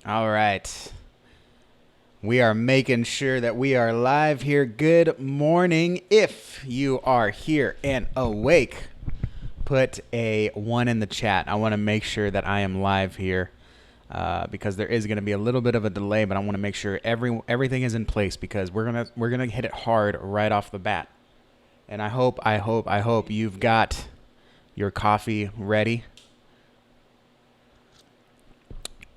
All right. We are making sure that we are live here. Good morning. If you are here and awake, put a 1 in the chat. I want to make sure that I am live here because there is going to be a little bit of a delay, but I want to make sure everything is in place because we're gonna hit it hard right off the bat. And I hope you've got your coffee ready.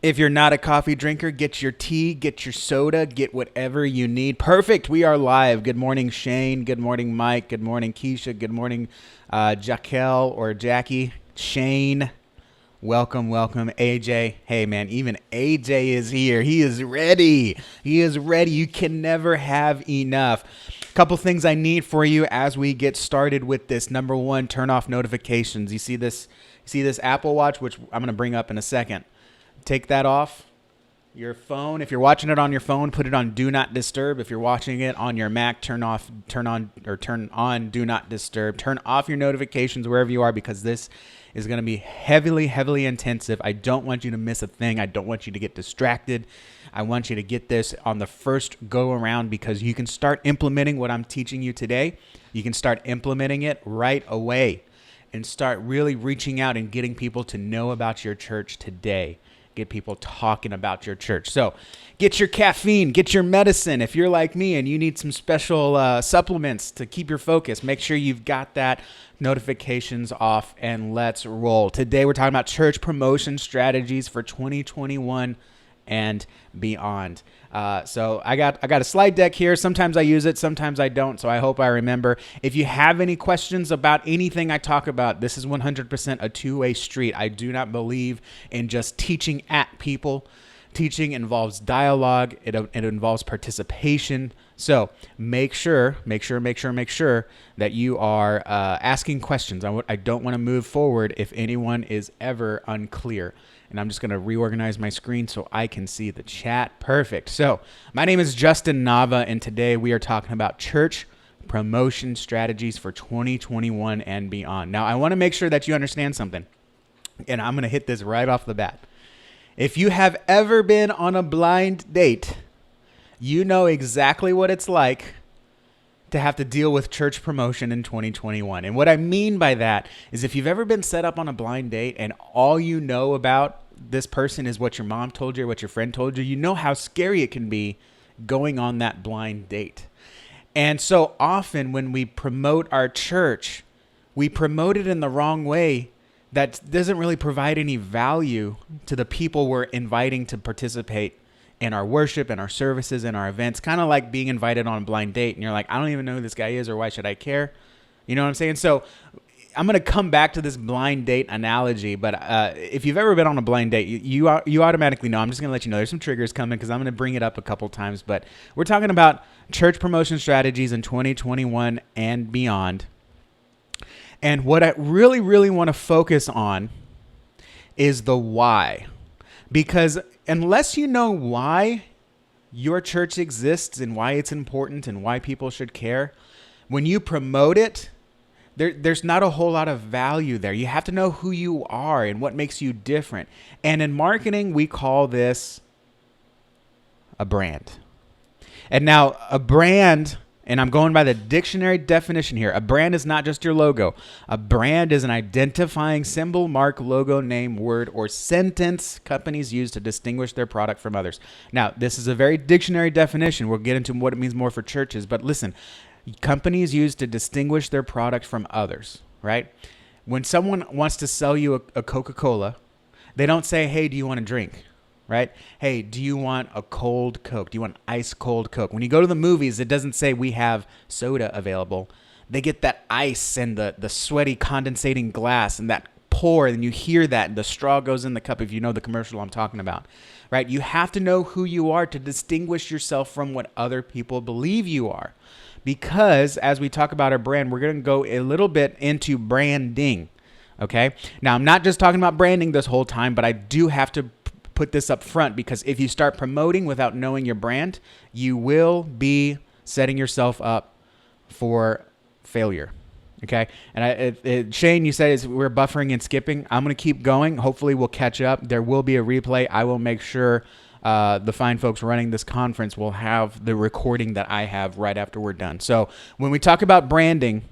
If you're not a coffee drinker, get your tea, get your soda, get whatever you need. Perfect. We are live. Good morning, Shane. Good morning, Mike. Good morning, Keisha. Good morning, Jaquel or Jackie. Shane. Welcome. AJ. Hey, man, even AJ is here. He is ready. You can never have enough. Couple things I need for you as we get started with this. Number one, turn off notifications. You see this Apple Watch, which I'm going to bring up in a second. Take that off your phone. If you're watching it on your phone, put it on Do Not Disturb. If you're watching it on your Mac, turn on Do Not Disturb. Turn off your notifications wherever you are because this is going to be heavily intensive. I don't want you to miss a thing. I don't want you to get distracted. I want you to get this on the first go around because you can start implementing what I'm teaching you today. You can start implementing it right away and start really reaching out and getting people to know about your church today. Get people talking about your church. So get your caffeine, get your medicine. If you're like me and you need some special supplements to keep your focus, make sure you've got that, notifications off, and let's roll. Today we're talking about church promotion strategies for 2021 and beyond. So I got a slide deck here. Sometimes I use it, sometimes I don't. So I hope I remember. If you have any questions about anything I talk about, this is 100% a two-way street. I do not believe in just teaching at people. Teaching involves dialogue. It involves participation. So make sure that you are asking questions. I don't want to move forward if anyone is ever unclear. And I'm just going to reorganize my screen so I can see the chat. Perfect. So my name is Justin Nava, and today we are talking about church promotion strategies for 2021 and beyond. Now, I want to make sure that you understand something, and I'm going to hit this right off the bat. If you have ever been on a blind date, you know exactly what it's like to have to deal with church promotion in 2021. And what I mean by that is if you've ever been set up on a blind date and all you know about this person is what your mom told you or what your friend told you, you know how scary it can be going on that blind date. And so often when we promote our church, we promote it in the wrong way that doesn't really provide any value to the people we're inviting to participate in our worship and our services and our events. Kind of like being invited on a blind date and you're like, I don't even know who this guy is or why should I care? You know what I'm saying? So I'm going to come back to this blind date analogy, but if you've ever been on a blind date, you automatically know. I'm just going to let you know there's some triggers coming because I'm going to bring it up a couple times, but we're talking about church promotion strategies in 2021 and beyond. And what I really want to focus on is the why. Because unless you know why your church exists and why it's important and why people should care, when you promote it, there's not a whole lot of value there. You have to know who you are and what makes you different. And in marketing, we call this a brand. And now a brand, and I'm going by the dictionary definition here, a brand is not just your logo. A brand is an identifying symbol, mark, logo, name, word, or sentence companies use to distinguish their product from others. Now, this is a very dictionary definition. We'll get into what it means more for churches. But listen, companies use to distinguish their product from others, right? When someone wants to sell you a Coca-Cola, they don't say, hey, do you want a drink? Right? Hey, do you want a cold Coke? Do you want ice cold Coke? When you go to the movies, it doesn't say we have soda available. They get that ice and the sweaty condensating glass and that pour, and you hear that, and the straw goes in the cup if you know the commercial I'm talking about. Right? You have to know who you are to distinguish yourself from what other people believe you are. Because as we talk about our brand, we're going to go a little bit into branding. Okay? Now, I'm not just talking about branding this whole time, but I do have to put this up front because if you start promoting without knowing your brand, you will be setting yourself up for failure. Okay. And Shane, you said we're buffering and skipping. I'm going to keep going. Hopefully we'll catch up. There will be a replay. I will make sure the fine folks running this conference will have the recording that I have right after we're done. So when we talk about branding,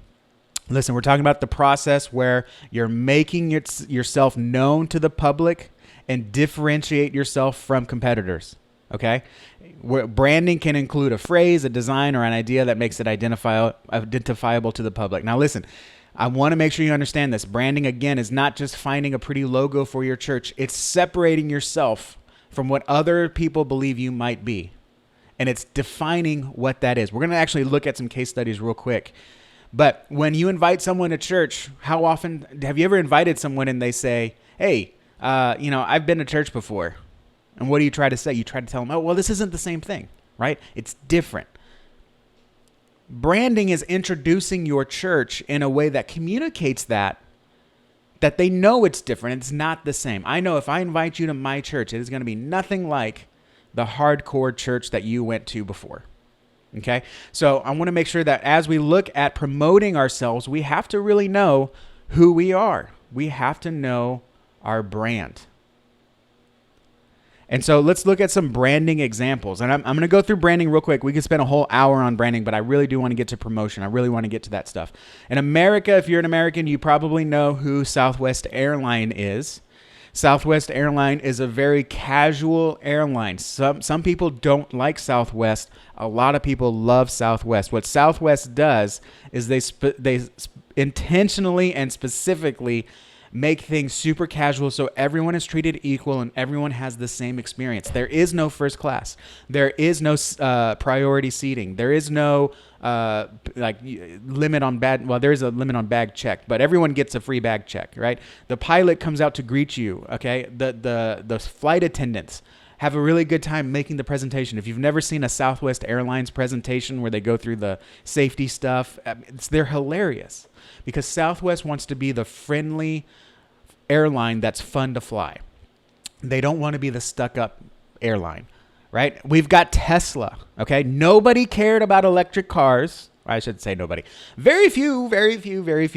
listen, we're talking about the process where you're making yourself known to the public and differentiate yourself from competitors. Okay? Where branding can include a phrase, a design, or an idea that makes it identifiable to the public. Now, listen, I want to make sure you understand this. Branding, again, is not just finding a pretty logo for your church. It's separating yourself from what other people believe you might be. And it's defining what that is. We're going to actually look at some case studies real quick. But when you invite someone to church, how often have you ever invited someone and they say, hey, I've been to church before. And what do you try to say? You try to tell them, oh, well, this isn't the same thing, right? It's different. Branding is introducing your church in a way that communicates that they know it's different. It's not the same. I know if I invite you to my church, it is going to be nothing like the hardcore church that you went to before. Okay? So I want to make sure that as we look at promoting ourselves, we have to really know who we are. We have to know our brand. And so let's look at some branding examples. And I'm going to go through branding real quick. We could spend a whole hour on branding, but I really do want to get to promotion. I really want to get to that stuff. In America, if you're an American, you probably know who Southwest Airline is. Southwest Airline is a very casual airline. Some people don't like Southwest. A lot of people love Southwest. What Southwest does is they intentionally and specifically make things super casual so everyone is treated equal and everyone has the same experience. There is no first class. There is no priority seating. There is no limit on there is a limit on bag check, but everyone gets a free bag check, right? The pilot comes out to greet you, okay? The flight attendants have a really good time making the presentation. If you've never seen a Southwest Airlines presentation where they go through the safety stuff, they're hilarious because Southwest wants to be the friendly airline that's fun to fly. They don't want to be the stuck-up airline, right? We've got Tesla, okay? Nobody cared about electric cars. I should say nobody. Very few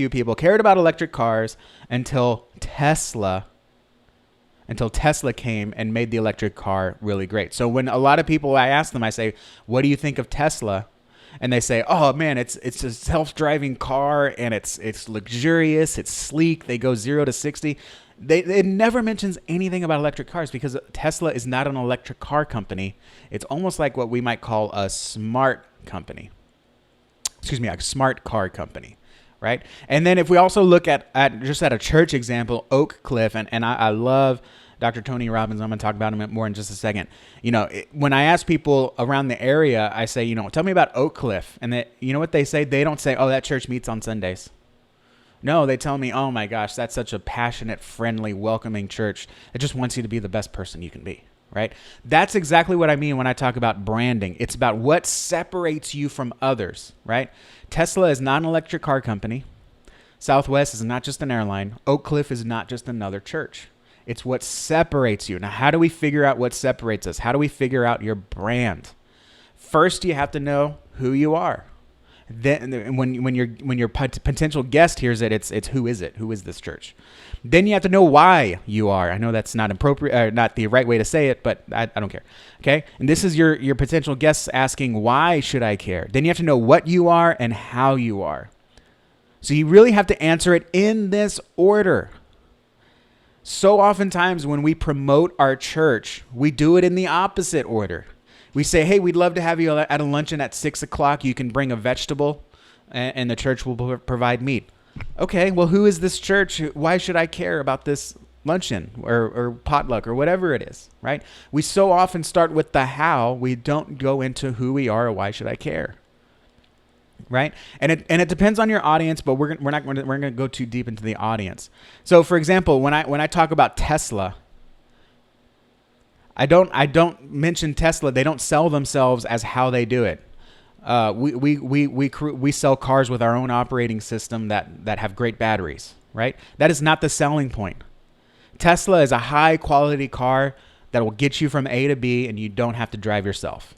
people cared about electric cars until Tesla came and made the electric car really great. So when a lot of people, I ask them, I say, what do you think of Tesla? And they say, oh man, it's a self-driving car and it's luxurious, it's sleek, they go 0 to 60. It never mentions anything about electric cars because Tesla is not an electric car company. It's almost like what we might call a smart company. A smart car company. Right? And then if we also look at a church example, Oak Cliff, and I love Dr. Tony Robbins. I'm going to talk about him more in just a second. When I ask people around the area, I say, tell me about Oak Cliff. And you know what they say? They don't say, oh, that church meets on Sundays. No, they tell me, oh my gosh, that's such a passionate, friendly, welcoming church that just wants you to be the best person you can be. Right? That's exactly what I mean when I talk about branding. It's about what separates you from others, right? Tesla is not an electric car company. Southwest is not just an airline. Oak Cliff is not just another church. It's what separates you. Now, how do we figure out what separates us? How do we figure out your brand? First, you have to know who you are. Then, when your potential guest hears it, it's who is it? Who is this church? Then you have to know why you are. I know that's not appropriate, not the right way to say it, but I don't care. Okay, and this is your potential guests asking, why should I care? Then you have to know what you are and how you are. So you really have to answer it in this order. So oftentimes when we promote our church, we do it in the opposite order. We say, hey, we'd love to have you at a luncheon at 6 o'clock. You can bring a vegetable and the church will provide meat. Okay, well, who is this church? Why should I care about this luncheon or potluck or whatever it is, right? We so often start with the how. We don't go into who we are or why should I care, right? And it depends on your audience, but we're going to go too deep into the audience. So, for example, when I talk about Tesla, I don't mention Tesla. They don't sell themselves as how they do it. We sell cars with our own operating system that have great batteries, right? That is not the selling point. Tesla is a high quality car that will get you from A to B and you don't have to drive yourself,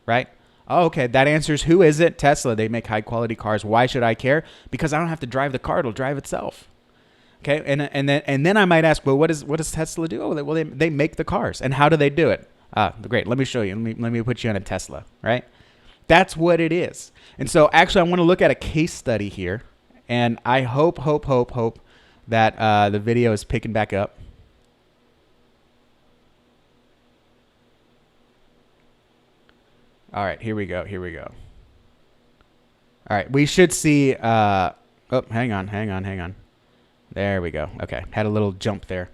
right? Oh, okay, that answers who is it? Tesla. They make high quality cars. Why should I care? Because I don't have to drive the car; it'll drive itself. Okay, and then I might ask, well, what does Tesla do? Oh, well, they make the cars, and how do they do it? Great. Let me show you. Let me put you on a Tesla, right? That's what it is. And so actually I want to look at a case study here, and I hope that the video is picking back up. All right, here we go. All right, we should see, hang on. There we go. Okay, had a little jump there.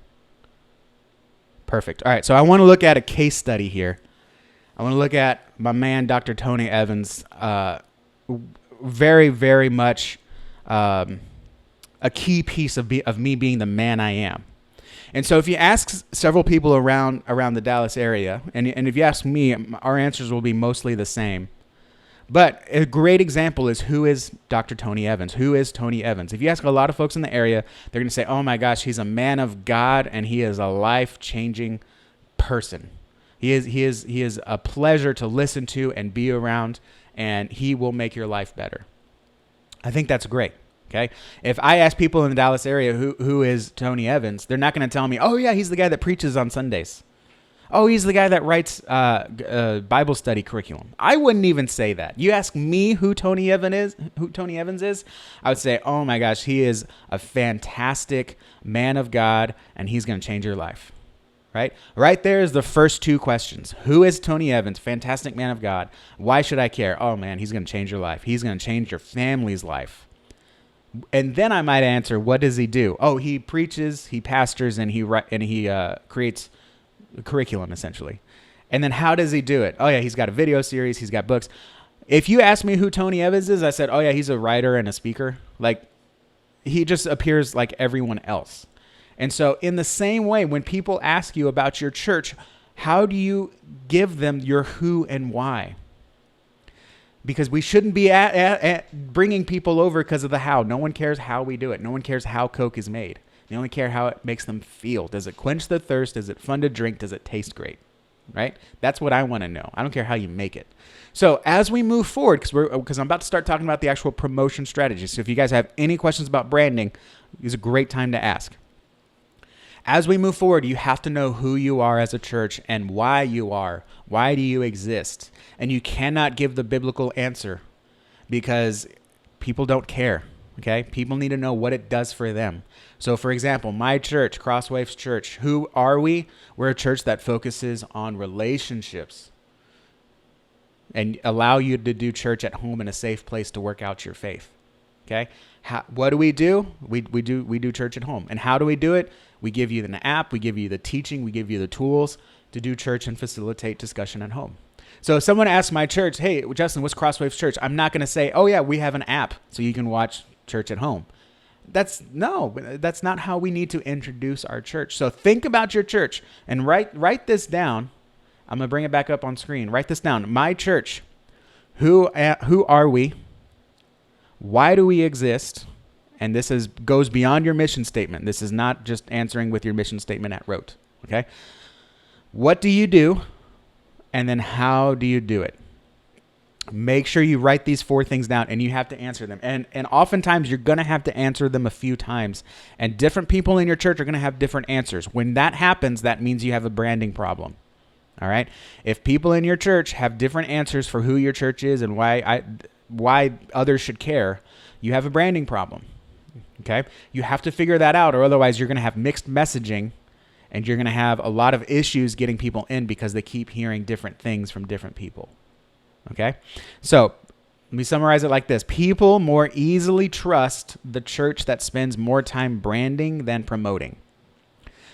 Perfect. All right, so I want to look at a case study here. I want to look at my man, Dr. Tony Evans, very, very much a key piece of me being the man I am. And so if you ask several people around the Dallas area, and if you ask me, our answers will be mostly the same. But a great example is, who is Dr. Tony Evans? Who is Tony Evans? If you ask a lot of folks in the area, they're going to say, oh my gosh, he's a man of God, and he is a life-changing person. He is a pleasure to listen to and be around, and he will make your life better. I think that's great. Okay. If I ask people in the Dallas area who is Tony Evans, they're not going to tell me, oh yeah, he's the guy that preaches on Sundays. Oh, he's the guy that writes Bible study curriculum. I wouldn't even say that. You ask me who Tony Evans is, I would say, oh my gosh, he is a fantastic man of God, and he's going to change your life. Right there is the first two questions. Who is Tony Evans? Fantastic man of God. Why should I care? Oh man, he's going to change your life. He's going to change your family's life. And then I might answer, what does he do? Oh, he preaches, he pastors, and he creates a curriculum, essentially. And then how does he do it? Oh yeah, he's got a video series, he's got books. If you ask me who Tony Evans is, I said, oh yeah, he's a writer and a speaker. Like, he just appears like everyone else. And so in the same way, when people ask you about your church, how do you give them your who and why? Because we shouldn't be bringing people over because of the how. No one cares how we do it. No one cares how Coke is made. They only care how it makes them feel. Does it quench the thirst? Is it fun to drink? Does it taste great? Right? That's what I want to know. I don't care how you make it. So as we move forward, because I'm about to start talking about the actual promotion strategy. So if you guys have any questions about branding, it's a great time to ask. As we move forward, you have to know who you are as a church and why you are. Why do you exist? And you cannot give the biblical answer because people don't care, okay? People need to know what it does for them. So, for example, my church, Crosswaves Church, who are we? We're a church that focuses on relationships and allow you to do church at home in a safe place to work out your faith, okay? What do? We do church at home. And how do we do it? We give you an app, we give you the teaching, we give you the tools to do church and facilitate discussion at home. So if someone asks my church, hey, Justin, what's Crosswaves Church? I'm not going to say, oh yeah, we have an app so you can watch church at home. That's not how we need to introduce our church. So think about your church and write this down. I'm going to bring it back up on screen. Write this down. My church, who are we? Why do we exist? And this goes beyond your mission statement. This is not just answering with your mission statement at rote, okay? What do you do? And then how do you do it? Make sure you write these 4 things down, and you have to answer them. And oftentimes you're going to have to answer them a few times, and different people in your church are going to have different answers. When that happens, that means you have a branding problem. All right? If people in your church have different answers for who your church is and why others should care, you have a branding problem. Okay? You have to figure that out, or otherwise you're going to have mixed messaging, and you're going to have a lot of issues getting people in because they keep hearing different things from different people. Okay? So let me summarize it like this. People more easily trust the church that spends more time branding than promoting.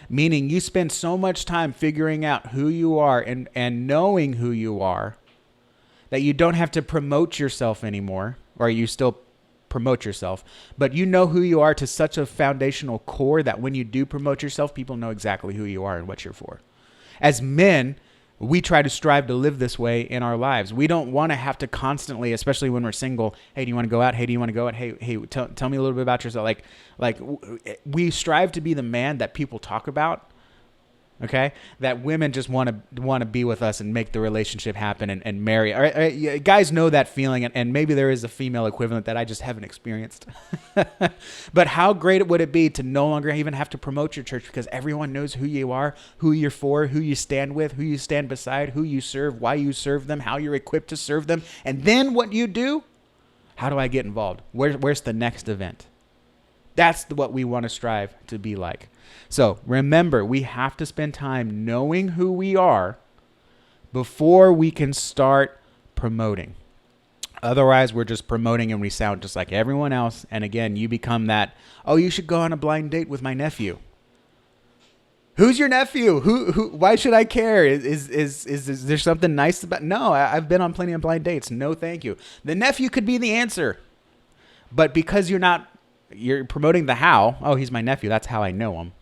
Meaning you spend so much time figuring out who you are and knowing who you are that you don't have to promote yourself anymore, or you still promote yourself, but you know who you are to such a foundational core that when you do promote yourself, people know exactly who you are and what you're for. As men, we try to strive to live this way in our lives. We don't want to have to constantly, especially when we're single, hey, do you want to go out? Hey, do you want to go out? Hey, tell me a little bit about yourself. Like we strive to be the man that people talk about, Okay, that women just want to be with us and make the relationship happen and marry. All right, yeah, guys know that feeling, and maybe there is a female equivalent that I just haven't experienced. But how great would it be to no longer even have to promote your church because everyone knows who you are, who you're for, who you stand with, who you stand beside, who you serve, why you serve them, how you're equipped to serve them, and then what you do. How do I get involved? Where's the next event? That's what we want to strive to be like. So remember, we have to spend time knowing who we are before we can start promoting. Otherwise, we're just promoting and we sound just like everyone else. And again, you become that, oh, you should go on a blind date with my nephew. Who's your nephew? Who? Why should I care? Is there something nice about? No, I've been on plenty of blind dates. No, thank you. The nephew could be the answer. But because you're promoting the how. Oh, he's my nephew. That's how I know him.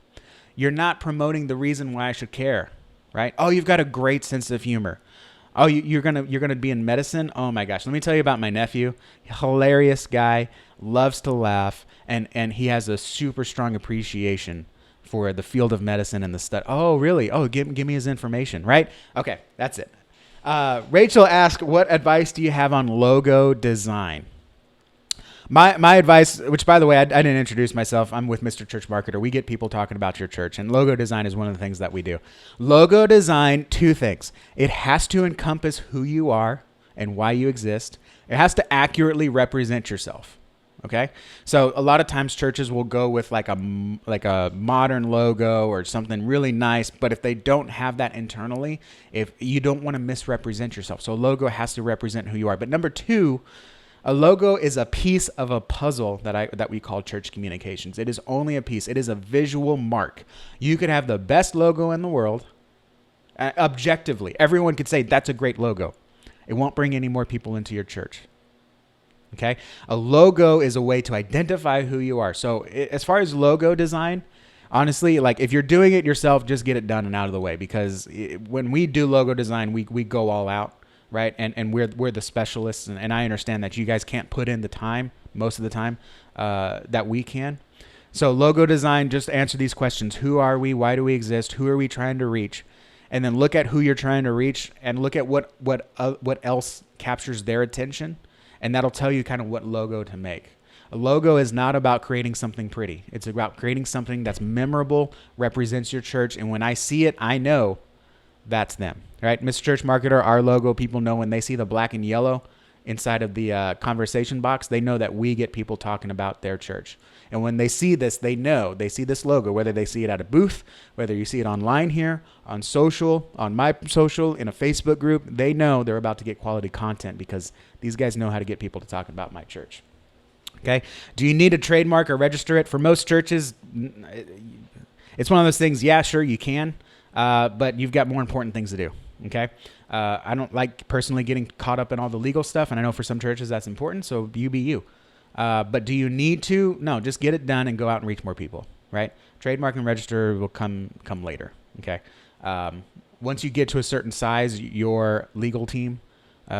You're not promoting the reason why I should care, right? Oh, you've got a great sense of humor. Oh, you're gonna be in medicine. Oh my gosh, let me tell you about my nephew. Hilarious guy, loves to laugh, and he has a super strong appreciation for the field of medicine and the study. Oh, really? Oh, give me his information, right? Okay, that's it. Rachel asked, what advice do you have on logo design? My advice, which by the way, I didn't introduce myself. I'm with Mr. Church Marketer. We get people talking about your church, and logo design is one of the things that we do. Logo design, two things. It has to encompass who you are and why you exist. It has to accurately represent yourself. Okay, so a lot of times churches will go with like a modern logo or something really nice, but if they don't have that internally, if you don't want to misrepresent yourself, so a logo has to represent who you are. But number two, a logo is a piece of a puzzle that we call church communications. It is only a piece. It is a visual mark. You could have the best logo in the world, objectively. Everyone could say that's a great logo. It won't bring any more people into your church. Okay? A logo is a way to identify who you are. So as far as logo design, honestly, like if you're doing it yourself, just get it done and out of the way, because when we do logo design, we go all out. Right. And we're the specialists. And I understand that you guys can't put in the time most of the time that we can. So logo design, just answer these questions. Who are we? Why do we exist? Who are we trying to reach? And then look at who you're trying to reach and look at what else captures their attention. And that'll tell you kind of what logo to make. A logo is not about creating something pretty. It's about creating something that's memorable, represents your church. And when I see it, I know that's them, right? Mr. Church Marketer, our logo, people know when they see the black and yellow inside of the conversation box, they know that we get people talking about their church. And when they see this, they see this logo, whether they see it at a booth, whether you see it online here, on social, on my social, in a Facebook group, they know they're about to get quality content because these guys know how to get people to talk about my church. Okay. Do you need a trademark or register it? For most churches, it's one of those things. Yeah, sure, you can. But you've got more important things to do, okay? I don't like personally getting caught up in all the legal stuff, and I know for some churches that's important, so you be you. But do you need to? No, just get it done and go out and reach more people, right? Trademark and register will come later, okay? Once you get to a certain size, your legal team,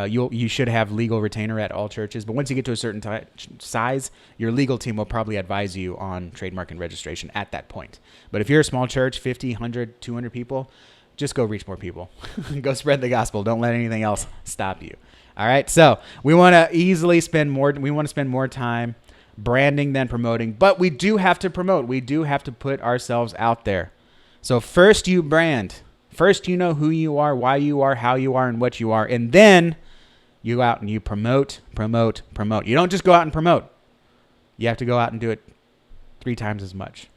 you should have legal retainer at all churches, but once you get to a certain size, your legal team will probably advise you on trademark and registration at that point. But if you're a small church, 50, 100, 200 people, just go reach more people. Go spread the gospel. Don't let anything else stop you. All right. So we want to spend more time branding than promoting, but we do have to promote. We do have to put ourselves out there. So first you brand. First, you know who you are, why you are, how you are, and what you are. And then you go out and you promote. You don't just go out and promote. You have to go out and do it 3 times as much.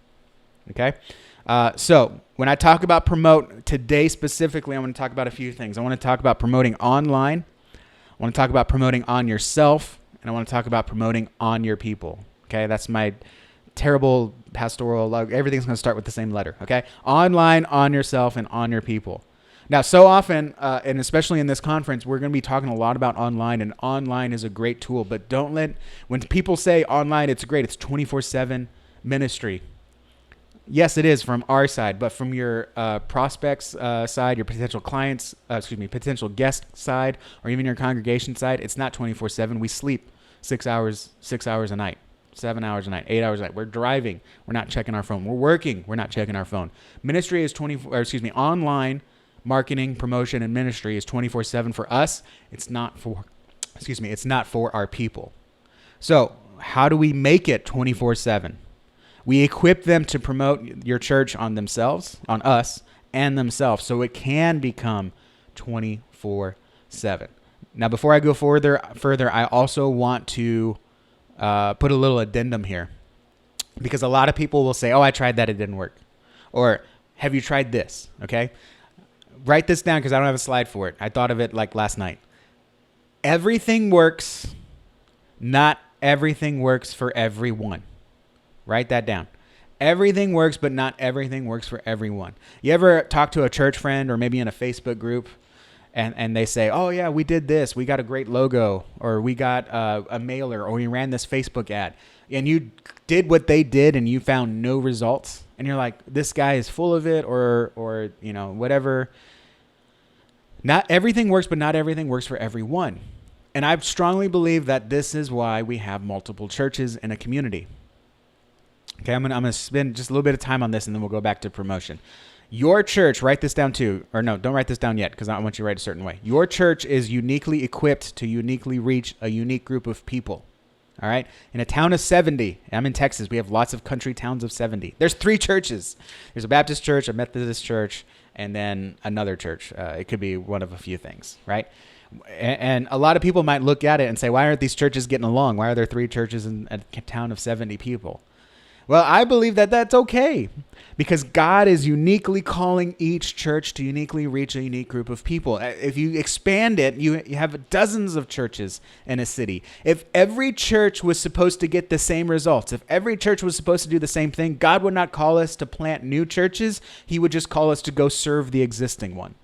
Okay? So when I talk about promote today specifically, I want to talk about a few things. I want to talk about promoting online. I want to talk about promoting on yourself. And I want to talk about promoting on your people. Okay? That's my terrible pastoral, everything's going to start with the same letter, okay? Online, on yourself, and on your people. Now, so often, and especially in this conference, we're going to be talking a lot about online, and online is a great tool, but when people say online, it's great, it's 24/7 ministry. Yes, it is from our side, but from your prospects side, your potential clients, potential guest side, or even your congregation side, it's not 24/7. We sleep 6 hours a night. 7 hours a night, 8 hours a night. We're driving. We're not checking our phone. We're working. We're not checking our phone. Ministry is online marketing, promotion, and ministry is 24/7 for us. It's not for our people. So how do we make it 24/7? We equip them to promote your church on themselves, on us, and themselves, so it can become 24/7. Now, before I go further, I also want to put a little addendum here, because a lot of people will say, "Oh, I tried that; it didn't work," or "Have you tried this?" Okay, write this down because I don't have a slide for it. I thought of it like last night. Everything works. Not everything works for everyone. Write that down. Everything works, but not everything works for everyone. You ever talk to a church friend or maybe in a Facebook group and they say, "Oh yeah, we did this. We got a great logo, or we got a mailer, or we ran this Facebook ad." And you did what they did and you found no results. And you're like, "This guy is full of it," or whatever. Not everything works, but not everything works for everyone. And I strongly believe that this is why we have multiple churches in a community. Okay, I'm gonna spend just a little bit of time on this, and then we'll go back to promotion. Your church, write this down too, or no, don't write this down yet, because I want you to write a certain way. Your church is uniquely equipped to uniquely reach a unique group of people. All right, in a town of 70, I'm in Texas. We have lots of country towns of 70. There's 3 churches. There's a Baptist church, a Methodist church, and then another church. It could be one of a few things, right? And a lot of people might look at it and say, "Why aren't these churches getting along? Why are there 3 churches in a town of 70 people?" Well, I believe that that's okay, because God is uniquely calling each church to uniquely reach a unique group of people. If you expand it, you have dozens of churches in a city. If every church was supposed to get the same results, if every church was supposed to do the same thing, God would not call us to plant new churches. He would just call us to go serve the existing one.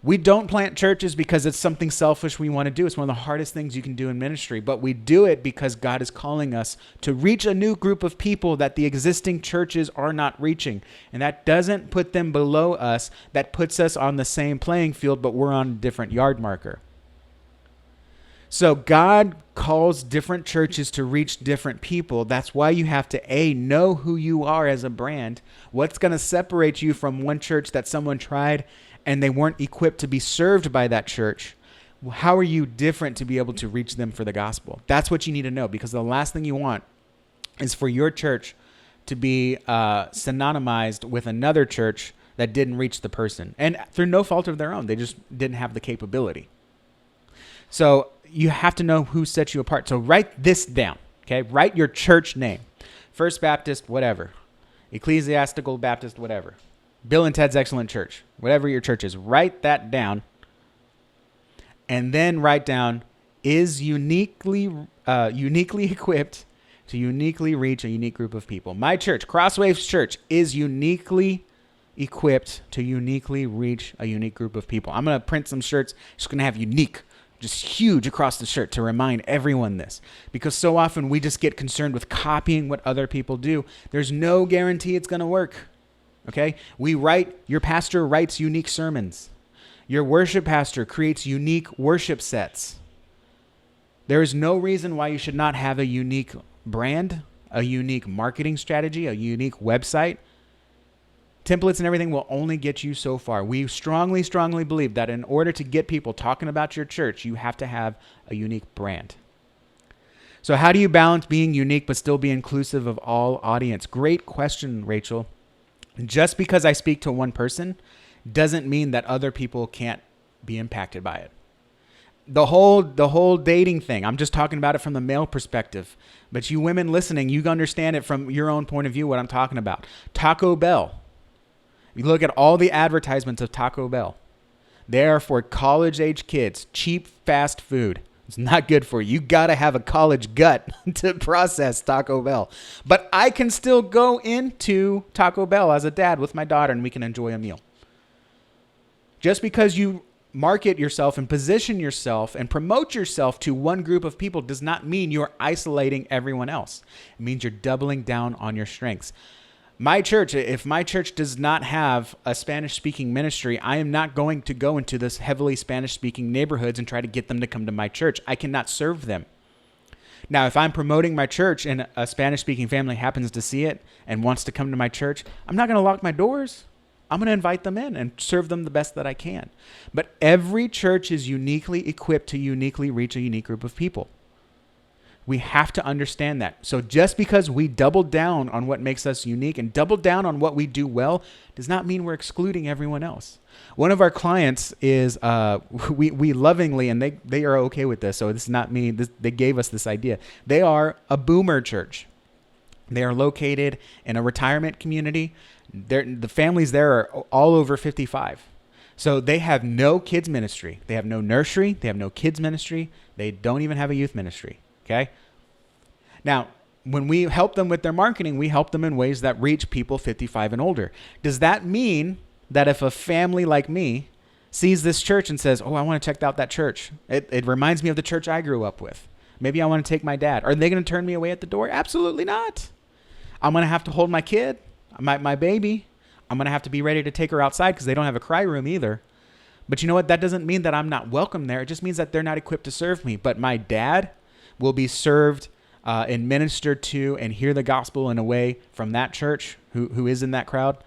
We don't plant churches because it's something selfish we want to do. It's one of the hardest things you can do in ministry, but we do it because God is calling us to reach a new group of people that the existing churches are not reaching. And that doesn't put them below us. That puts us on the same playing field, but we're on a different yard marker. So God calls different churches to reach different people. That's why you have to, know who you are as a brand. What's going to separate you from one church that someone tried and they weren't equipped to be served by that church? How are you different to be able to reach them for the gospel? That's what you need to know, because the last thing you want is for your church to be synonymized with another church that didn't reach the person. And through no fault of their own, they just didn't have the capability. So you have to know who sets you apart. So write this down, okay? Write your church name. First Baptist, whatever. Ecclesiastical Baptist, whatever. Bill and Ted's Excellent Church, whatever your church is, write that down, and then write down, is uniquely equipped to uniquely reach a unique group of people. My church, Crosswaves Church, is uniquely equipped to uniquely reach a unique group of people. I'm going to print some shirts, just going to have unique, just huge across the shirt to remind everyone this, because so often we just get concerned with copying what other people do. There's no guarantee it's going to work. Okay, your pastor writes unique sermons. Your worship pastor creates unique worship sets. There is no reason why you should not have a unique brand, a unique marketing strategy, a unique website. Templates and everything will only get you so far. We strongly, strongly believe that in order to get people talking about your church, you have to have a unique brand. So how do you balance being unique but still be inclusive of all audience? Great question, Rachel. Just because I speak to one person doesn't mean that other people can't be impacted by it. The whole dating thing, I'm just talking about it from the male perspective. But you women listening, you understand it from your own point of view, what I'm talking about. Taco Bell. You look at all the advertisements of Taco Bell. They are for college-age kids, cheap, fast food. It's not good for you. You got to have a college gut to process Taco Bell. But I can still go into Taco Bell as a dad with my daughter and we can enjoy a meal. Just because you market yourself and position yourself and promote yourself to one group of people does not mean you're isolating everyone else. It means you're doubling down on your strengths. My church, if my church does not have a Spanish-speaking ministry, I am not going to go into this heavily Spanish-speaking neighborhoods and try to get them to come to my church. I cannot serve them. Now, if I'm promoting my church and a Spanish-speaking family happens to see it and wants to come to my church, I'm not going to lock my doors. I'm going to invite them in and serve them the best that I can. But every church is uniquely equipped to uniquely reach a unique group of people. We have to understand that. So just because we double down on what makes us unique and double down on what we do well does not mean we're excluding everyone else. One of our clients is, we lovingly, and they are okay with this, so this is not me, they gave us this idea. They are a boomer church. They are located in a retirement community. The families there are all over 55. So they have no kids ministry. They have no nursery. They have no kids ministry. They don't even have a youth ministry. Okay. Now, when we help them with their marketing, we help them in ways that reach people 55 and older. Does that mean that if a family like me sees this church and says, oh, I want to check out that church. It reminds me of the church I grew up with. Maybe I want to take my dad. Are they going to turn me away at the door? Absolutely not. I'm going to have to hold my kid, my baby. I'm going to have to be ready to take her outside because they don't have a cry room either. But you know what? That doesn't mean that I'm not welcome there. It just means that they're not equipped to serve me. But my dad will be served and ministered to and hear the gospel in a way from that church who is in that crowd.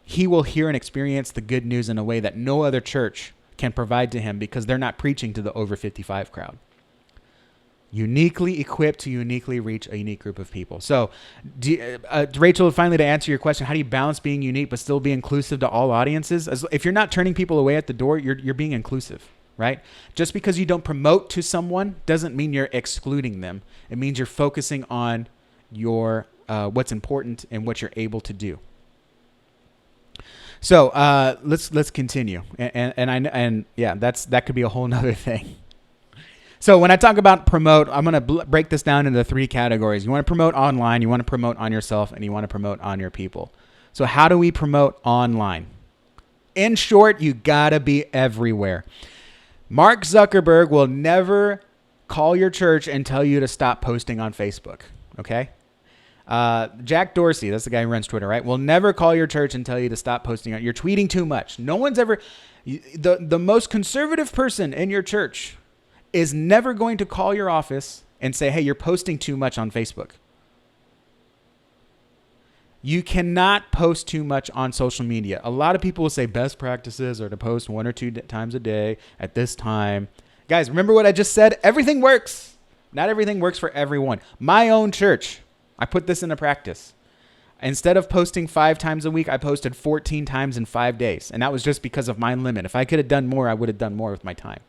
He will hear and experience the good news in a way that no other church can provide to him because they're not preaching to the over 55 crowd. Uniquely equipped to uniquely reach a unique group of people. So, Rachel, finally to answer your question, how do you balance being unique but still be inclusive to all audiences? If you're not turning people away at the door, you're being inclusive. Right? Just because you don't promote to someone doesn't mean you're excluding them. It means you're focusing on your what's important and what you're able to do. So let's continue. And yeah, that could be a whole nother thing. So when I talk about promote, I'm going to break this down into 3 categories. You want to promote online, you want to promote on yourself, and you want to promote on your people. So how do we promote online? In short, you got to be everywhere. Mark Zuckerberg will never call your church and tell you to stop posting on Facebook, okay? Jack Dorsey, that's the guy who runs Twitter, right? Will never call your church and tell you to stop posting. You're tweeting too much. No one's ever... The most conservative person in your church is never going to call your office and say, hey, you're posting too much on Facebook. You cannot post too much on social media. A lot of people will say best practices are to post 1 or 2 times a day at this time. Guys, remember what I just said? Everything works. Not everything works for everyone. My own church, I put this into practice. Instead of posting 5 times a week, I posted 14 times in 5 days. And that was just because of my limit. If I could have done more, I would have done more with my time.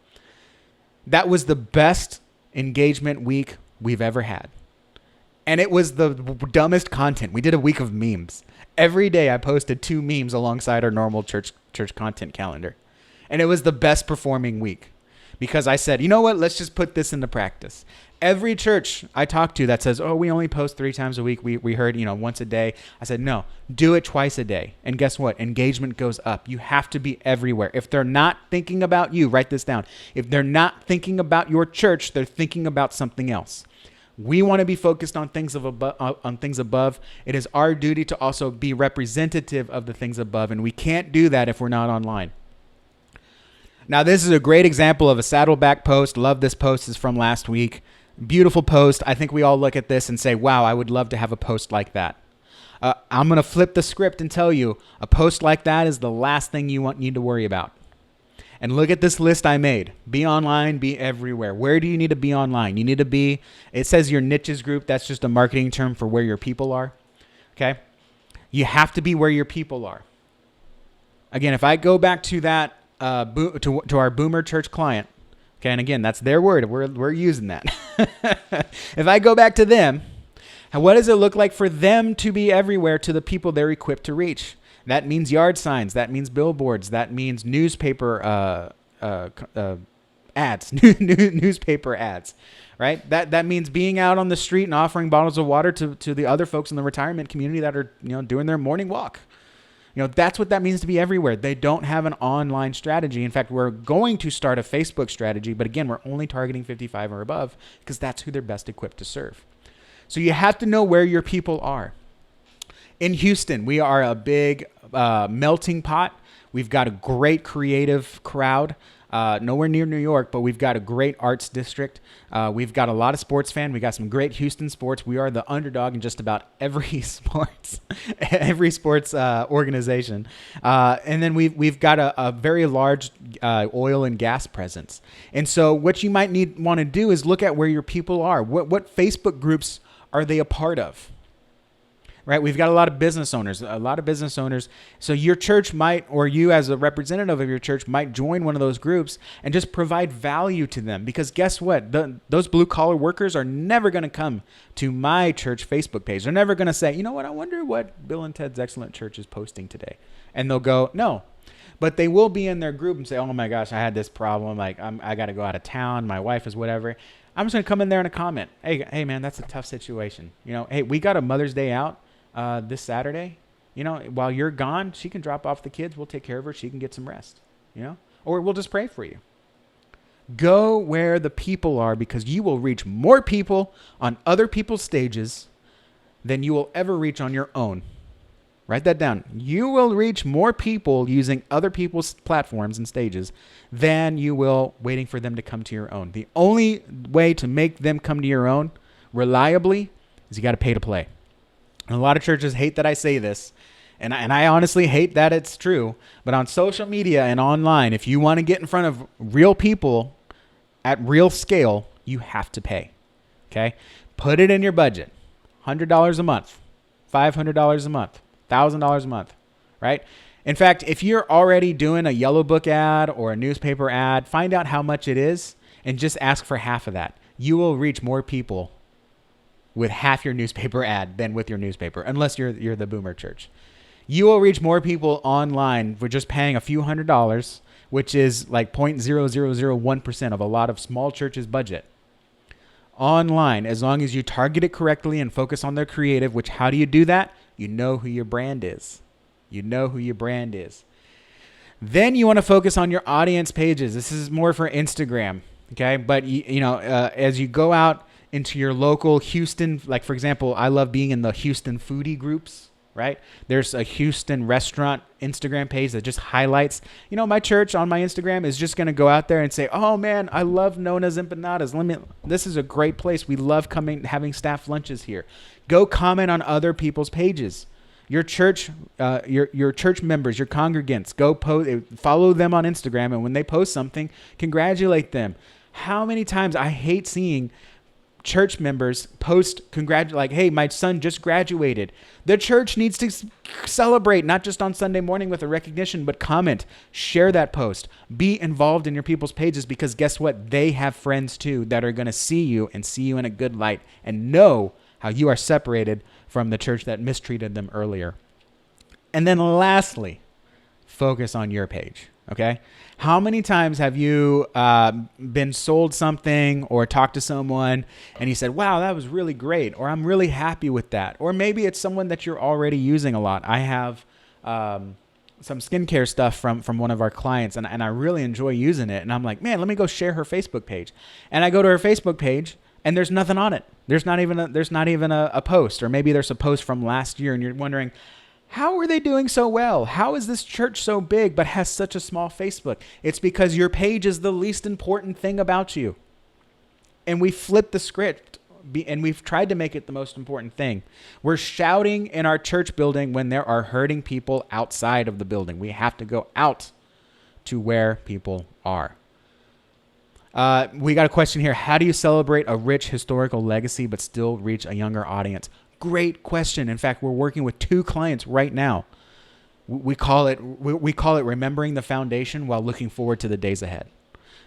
That was the best engagement week we've ever had. And it was the dumbest content. We did a week of memes. Every day I posted 2 memes alongside our normal church content calendar. And it was the best performing week because I said, you know what? Let's just put this into practice. Every church I talk to that says, oh, we only post 3 times a week. We heard, once a day. I said, no, do it twice a day. And guess what? Engagement goes up. You have to be everywhere. If they're not thinking about you, write this down. If they're not thinking about your church, they're thinking about something else. We want to be focused on things above. It is our duty to also be representative of the things above, and we can't do that if we're not online. Now, this is a great example of a Saddleback post. Love this post. It's from last week. Beautiful post. I think we all look at this and say, wow, I would love to have a post like that. I'm going to flip the script and tell you a post like that is the last thing you need to worry about. And look at this list I made. Be online, be everywhere. Where do you need to be online? You need to be, it says your niches group. That's just a marketing term for where your people are. Okay? You have to be where your people are. Again, if I go back to that, to our boomer church client, okay, and again, that's their word. We're using that. If I go back to them, what does it look like for them to be everywhere to the people they're equipped to reach? That means yard signs. That means billboards. That means newspaper ads, newspaper ads, right? That means being out on the street and offering bottles of water to the other folks in the retirement community that are doing their morning walk. That's what that means to be everywhere. They don't have an online strategy. In fact, we're going to start a Facebook strategy, but again, we're only targeting 55 or above because that's who they're best equipped to serve. So you have to know where your people are. In Houston, we are a big melting pot. We've got a great creative crowd. Nowhere near New York, but we've got a great arts district. We've got a lot of sports fans. We got some great Houston sports. We are the underdog in just about every sports, organization. And then we've got a very large oil and gas presence. And so what you might want to do is look at where your people are. What Facebook groups are they a part of? Right? We've got a lot of business owners. So your church might, or you as a representative of your church might join one of those groups and just provide value to them. Because guess what? Those blue collar workers are never going to come to my church Facebook page. They're never going to say, you know what? I wonder what Bill and Ted's Excellent Church is posting today. And they'll go, no. But they will be in their group and say, oh my gosh, I had this problem. Like I got to go out of town. My wife is whatever. I'm just going to come in there and a comment. Hey man, that's a tough situation. Hey, we got a Mother's Day out this Saturday. While you're gone, she can drop off the kids. We'll take care of her. She can get some rest, or we'll just pray for you. Go where the people are, because you will reach more people on other people's stages than you will ever reach on your own. Write that down. You will reach more people using other people's platforms and stages than you will waiting for them to come to your own. The only way to make them come to your own reliably is you got to pay to play. And a lot of churches hate that I say this, and I honestly hate that it's true. But on social media and online, if you want to get in front of real people at real scale, you have to pay. Okay? Put it in your budget. $100 a month, $500 a month, $1,000 a month, right? In fact, if you're already doing a Yellow Book ad or a newspaper ad, find out how much it is and just ask for half of that. You will reach more people with half your newspaper ad than with your newspaper, unless you're the boomer church. You will reach more people online for just paying a few $100s, which is like 0.0001% of a lot of small churches' budget. Online, as long as you target it correctly and focus on their creative, which how do you do that? You know who your brand is. Then you want to focus on your audience pages. This is more for Instagram, okay? But as you go out into your local Houston, like for example, I love being in the Houston foodie groups, right? There's a Houston restaurant Instagram page that just highlights, my church on my Instagram is just going to go out there and say, oh man, I love Nona's Empanadas. This is a great place. We love having staff lunches here. Go comment on other people's pages. Your church, your church members, your congregants, go follow them on Instagram. And when they post something, congratulate them. How many times I hate seeing church members post like, hey, my son just graduated. The church needs to celebrate, not just on Sunday morning with a recognition, but comment, share that post, be involved in your people's pages, because guess what? They have friends too that are going to see you and see you in a good light and know how you are separated from the church that mistreated them earlier. And then lastly, focus on your page. Okay. How many times have you been sold something or talked to someone and you said, wow, that was really great, or I'm really happy with that? Or maybe it's someone that you're already using a lot. I have some skincare stuff from one of our clients, and I really enjoy using it. And I'm like, man, let me go share her Facebook page. And I go to her Facebook page and there's nothing on it. There's not even a post, or maybe there's a post from last year and you're wondering, how are they doing so well? How is this church so big but has such a small Facebook? It's because your page is the least important thing about you. And we flipped the script and we've tried to make it the most important thing. We're shouting in our church building when there are hurting people outside of the building. We have to go out to where people are. We got a question here. How do you celebrate a rich historical legacy but still reach a younger audience? Great question. In fact, we're working with 2 clients right now. We call it remembering the foundation while looking forward to the days ahead.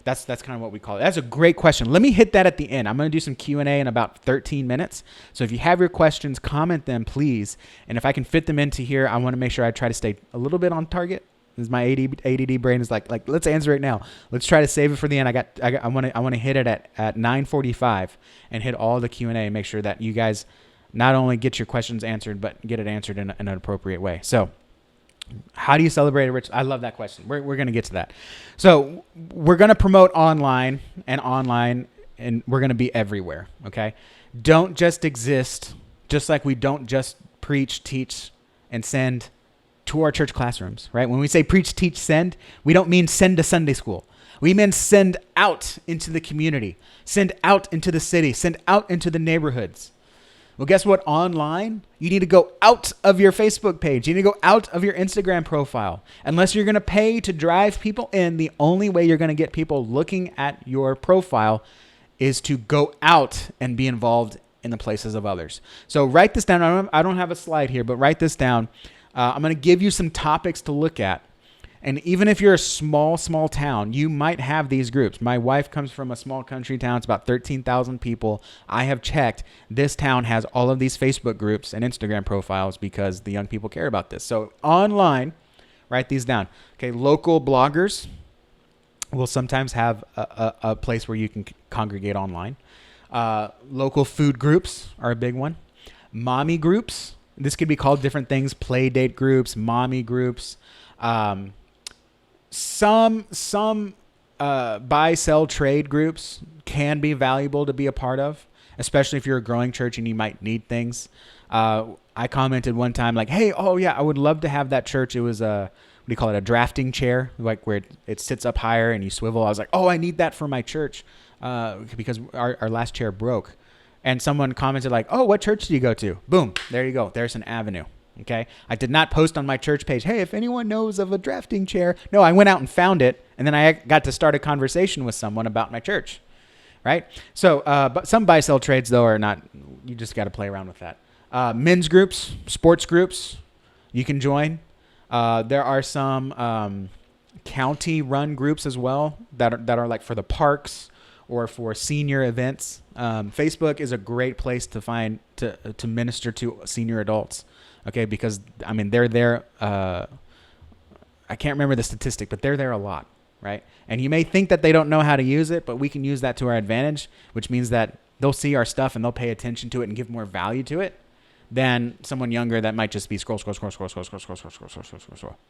That's kind of what we call it. That's a great question. Let me hit that at the end. I'm going to do some Q&A in about 13 minutes. So if you have your questions, comment them, please. And if I can fit them into here, I want to make sure I try to stay a little bit on target. Because my ADD brain is like, let's answer it now. Let's try to save it for the end. I want to hit it at 9:45 and hit all the Q&A and make sure that you guys not only get your questions answered, but get it answered in an appropriate way. So how do you celebrate a rich? I love that question. We're going to get to that. So we're going to promote online, and we're going to be everywhere. Okay. Don't just exist, just like we don't just preach, teach, and send to our church classrooms, right? When we say preach, teach, send, we don't mean send to Sunday school. We mean send out into the community, send out into the city, send out into the neighborhoods. Well, guess what? Online, you need to go out of your Facebook page. You need to go out of your Instagram profile. Unless you're going to pay to drive people in, the only way you're going to get people looking at your profile is to go out and be involved in the places of others. So write this down. I don't have a slide here, but write this down. I'm going to give you some topics to look at. And even if you're a small town, you might have these groups. My wife comes from a small country town. It's about 13,000 people. I have checked. This town has all of these Facebook groups and Instagram profiles because the young people care about this. So online, write these down. Okay, local bloggers will sometimes have a place where you can congregate online. Local food groups are a big one. Mommy groups. This could be called different things. Play date groups, mommy groups. Some buy, sell, trade groups can be valuable to be a part of, especially if you're a growing church and you might need things. I commented one time like, hey, oh yeah, I would love to have that church. It was what do you call it? A drafting chair, like where it sits up higher and you swivel. I was like, oh, I need that for my church because our last chair broke. And someone commented like, oh, what church do you go to? Boom, there you go. There's an avenue. Okay. I did not post on my church page, hey, if anyone knows of a drafting chair. No, I went out and found it. And then I got to start a conversation with someone about my church. Right. So, but some buy sell trades though are not, you just got to play around with that. Men's groups, sports groups, you can join. There are some county run groups as well that are like for the parks or for senior events. Facebook is a great place to find, to minister to senior adults. Okay, because I mean they're there. I can't remember the statistic, but they're there a lot, right? And you may think that they don't know how to use it, but we can use that to our advantage, which means that they'll see our stuff and they'll pay attention to it and give more value to it than someone younger that might just be scroll.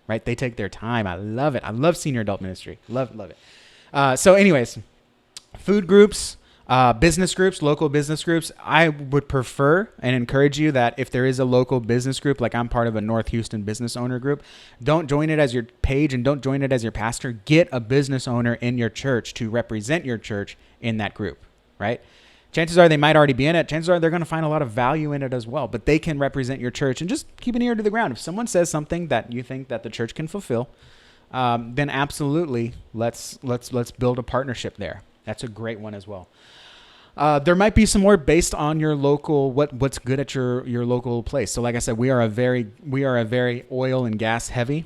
Right? They take their time. I love it. I love senior adult ministry. Love it. So, anyways, food groups. Business groups, local business groups. I would prefer and encourage you that if there is a local business group, like I'm part of a North Houston business owner group, don't join it as your page and don't join it as your pastor. Get a business owner in your church to represent your church in that group, right? Chances are they might already be in it. Chances are they're going to find a lot of value in it as well, but they can represent your church and just keep an ear to the ground. If someone says something that you think that the church can fulfill, then absolutely let's build a partnership there. That's a great one as well. There might be some more based on your local, what's good at your local place. So like I said, we are a very oil and gas heavy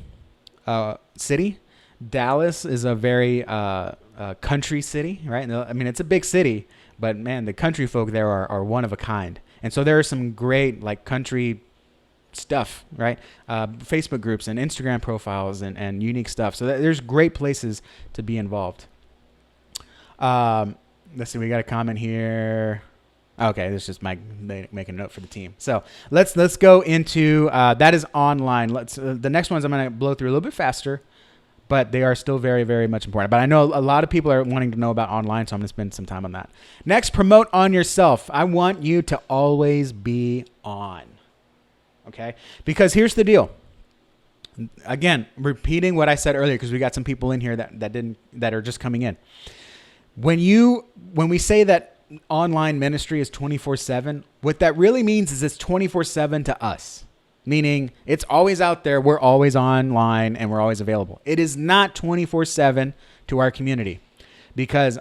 city. Dallas is a very country city, right? I mean, it's a big city, but man, the country folk there are one of a kind. And so there are some great like country stuff, right? Facebook groups and Instagram profiles and unique stuff. So there's great places to be involved. Let's see. We got a comment here. Okay, this is just Mike making a note for the team. So let's go into that is online. The next ones I'm going to blow through a little bit faster, but they are still very, very much important. But I know a lot of people are wanting to know about online, so I'm going to spend some time on that. Next, promote on yourself. I want you to always be on. Okay, because here's the deal. Again, repeating what I said earlier, because we got some people in here that are just coming in. When we say that online ministry is 24/7, what that really means is it's 24/7 to us, meaning it's always out there. We're always online and we're always available. It is not 24/7 to our community, because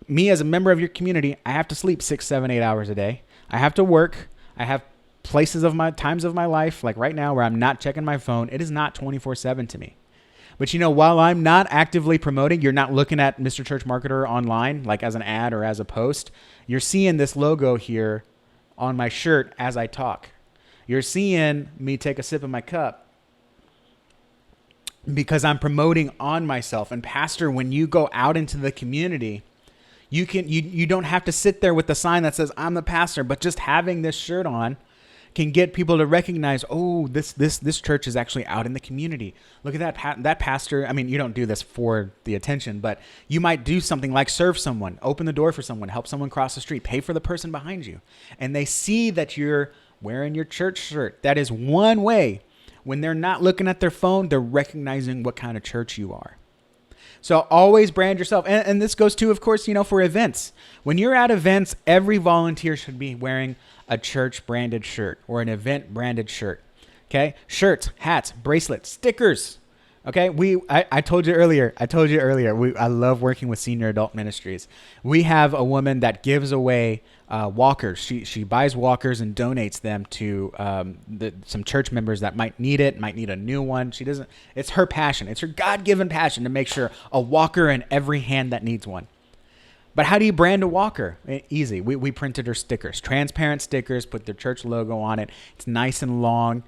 me as a member of your community, I have to sleep 6, 7, 8 hours a day. I have to work. I have times of my life, like right now, where I'm not checking my phone. It is not 24/7 to me. But while I'm not actively promoting, you're not looking at Mr. Church Marketer online, like as an ad or as a post. You're seeing this logo here on my shirt as I talk. You're seeing me take a sip of my cup because I'm promoting on myself. And pastor, when you go out into the community, you don't have to sit there with the sign that says I'm the pastor, but just having this shirt on can get people to recognize, oh, this church is actually out in the community. Look at that pastor. I mean, you don't do this for the attention, but you might do something like serve someone, open the door for someone, help someone cross the street, pay for the person behind you. And they see that you're wearing your church shirt. That is one way When they're not looking at their phone, they're recognizing what kind of church you are. So always brand yourself. And this goes to, of course, for events. When you're at events, every volunteer should be wearing a church branded shirt or an event branded shirt. Okay. Shirts, hats, bracelets, stickers. Okay. I told you earlier, I love working with Senior Adult Ministries. We have a woman that gives away walkers. She buys walkers and donates them to some church members that might need a new one. It's her passion. It's her God-given passion to make sure a walker in every hand that needs one. But how do you brand a walker? Easy. We printed her stickers, transparent stickers, put their church logo on it. It's nice and long,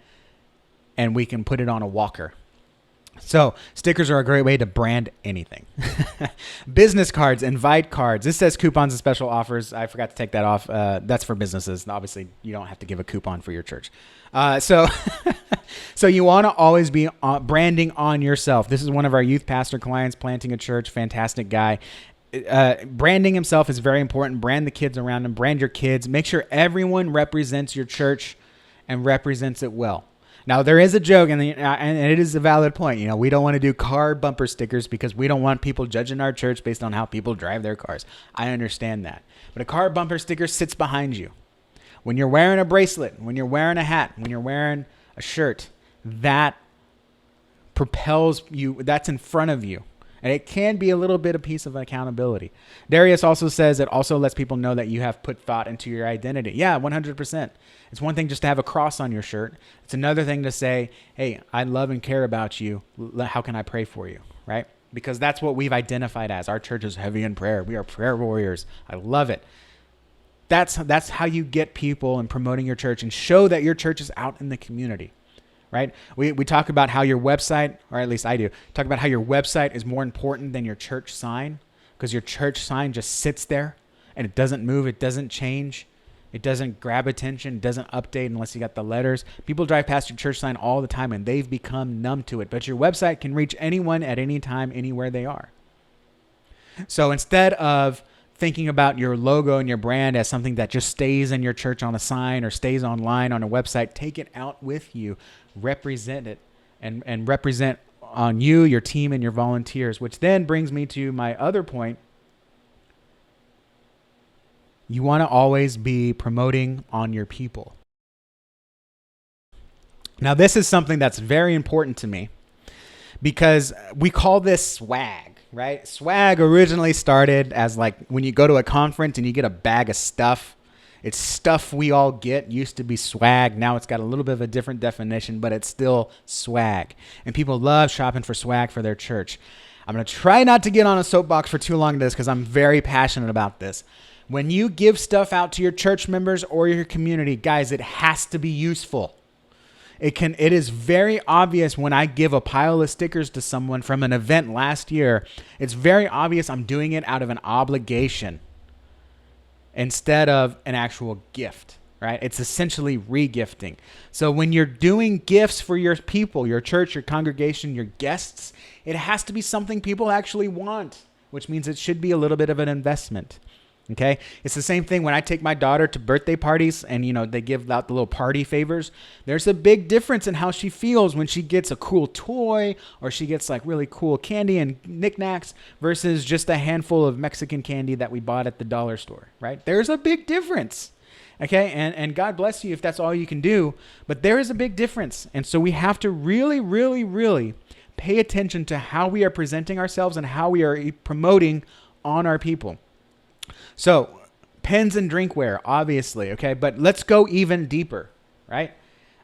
and we can put it on a walker. So stickers are a great way to brand anything. Business cards, invite cards. This says coupons and special offers. I forgot to take that off. That's for businesses. Obviously, you don't have to give a coupon for your church. So you want to always be branding on yourself. This is one of our youth pastor clients, planting a church. Fantastic guy. Branding himself is very important. Brand the kids around him. Brand your kids. Make sure everyone represents your church and represents it well. Now, there is a joke, and it is a valid point. We don't want to do car bumper stickers because we don't want people judging our church based on how people drive their cars. I understand that. But a car bumper sticker sits behind you. When you're wearing a bracelet, when you're wearing a hat, when you're wearing a shirt, that propels you. That's in front of you. And it can be a little bit of piece of accountability. Darius also says it also lets people know that you have put thought into your identity. Yeah, 100%. It's one thing just to have a cross on your shirt. It's another thing to say, hey, I love and care about you. How can I pray for you? Right? Because that's what we've identified as. Our church is heavy in prayer. We are prayer warriors. I love it. That's how you get people and promoting your church and show that your church is out in the community. Right? We talk about how your website, or at least I do, talk about how your website is more important than your church sign, because your church sign just sits there and it doesn't move. It doesn't change. It doesn't grab attention. It doesn't update unless you got the letters. People drive past your church sign all the time and they've become numb to it. But your website can reach anyone at any time, anywhere they are. So instead of thinking about your logo and your brand as something that just stays in your church on a sign or stays online on a website, take it out with you, represent it, and represent on you, your team, and your volunteers, which then brings me to my other point. You want to always be promoting on your people. Now, this is something that's very important to me because we call this swag, right? Swag originally started as like when you go to a conference and you get a bag of stuff. It's stuff we all get. Used to be swag. Now it's got a little bit of a different definition, but it's still swag. And people love shopping for swag for their church. I'm going to try not to get on a soapbox for too long in this because I'm very passionate about this. When you give stuff out to your church members or your community, guys, it has to be useful. It is very obvious when I give a pile of stickers to someone from an event last year. It's very obvious I'm doing it out of an obligation instead of an actual gift, right? It's essentially regifting. So when you're doing gifts for your people, your church, your congregation, your guests, it has to be something people actually want, which means it should be a little bit of an investment. Okay. It's the same thing when I take my daughter to birthday parties and, they give out the little party favors. There's a big difference in how she feels when she gets a cool toy or she gets like really cool candy and knickknacks versus just a handful of Mexican candy that we bought at the dollar store, right? There's a big difference. Okay. And God bless you if that's all you can do, but there is a big difference. And so we have to really, really, really pay attention to how we are presenting ourselves and how we are promoting on our people. So pens and drinkware, obviously, okay? But let's go even deeper, right?